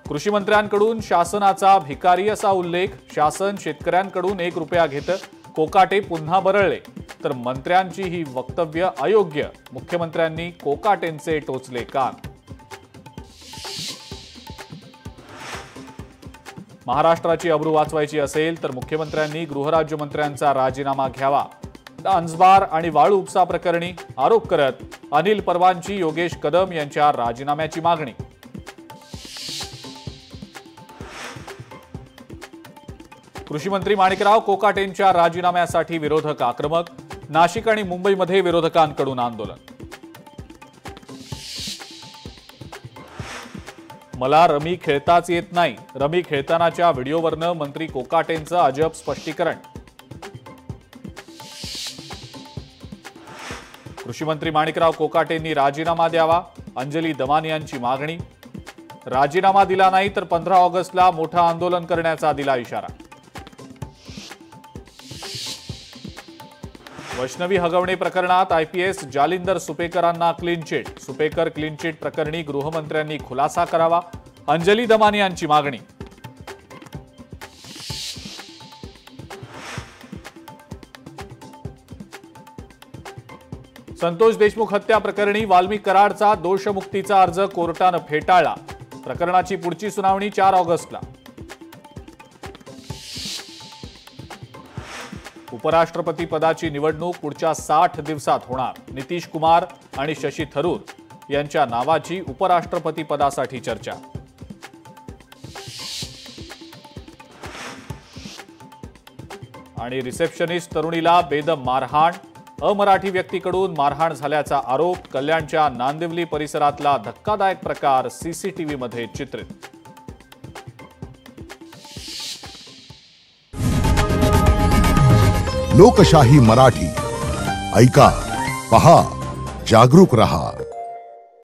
कृषी मंत्र्यांकडून शासनाचा भिकारी असा उल्लेख। शासन शेतकऱ्यांकडून 1 रुपया घेतं, कोकाटे पुन्हा बरळले। तर मंत्र्यांची ही वक्तव्य अयोग्य, मुख्यमंत्र्यांनी कोकाटेंचे टोचले कान। महाराष्ट्राची अब्रू वाचवायची असेल तर मुख्यमंत्र्यांनी गृहराज्यमंत्र्यांचा राजीनामा घ्यावा। डान्सबार आणि वाळू उपसा प्रकरणी आरोप करत अनिल परवांची योगेश कदम यांच्या राजीनाम्याची मागणी। कृषी मंत्री माणिकराव कोकाटेंच्या राजीनाम्यासाठी विरोधक आक्रमक। नाशिक आणि मुंबईमध्ये विरोधकांकडून आंदोलन। मला रमी खेळताच येत नाही, रमी खेळतानाच्या व्हिडिओवरनं मंत्री कोकाटेंचं अजब स्पष्टीकरण। कृषी मंत्री माणिकराव कोकाटेंनी राजीनामा द्यावा, अंजली दमानी यांची मागणी। राजीनामा दिला नाही तर 15 ऑगस्टला मोठं आंदोलन करण्याचा दिला इशारा। वैष्णवी हगवणे प्रकरणात आयपीएस जालिंदर सुपेकरांना clean chit. Supekar clean chit प्रकरणी गृहमंत्र्यांनी खुलासा करावा, अंजली दमानी यांची मागणी। संतोष देशमुख हत्या प्रकरणी वाल्मिक कराडचा दोषमुक्तीचा अर्ज कोर्टानं फेटाळला। प्रकरणाची पुढची सुनावणी 4 ऑगस्टला। उपराष्ट्रपती पदाची निवडणूक पुढच्या 60 दिवसात होणार। नितीश कुमार आणि शशी थरूर यांच्या नावाची उपराष्ट्रपती पदासाठी चर्चा। आणि रिसेप्शनिस्ट तरुणीला बेदम मारहाण। अमराठी व्यक्तीकडून मारहाण झाल्याचा आरोप। कल्याणच्या नांदिवली परिसरातला धक्कादायक प्रकार सीसीटीव्हीमध्ये चित्रित। लोकशाही मराठी ऐका, पहा, जागरूक रहा।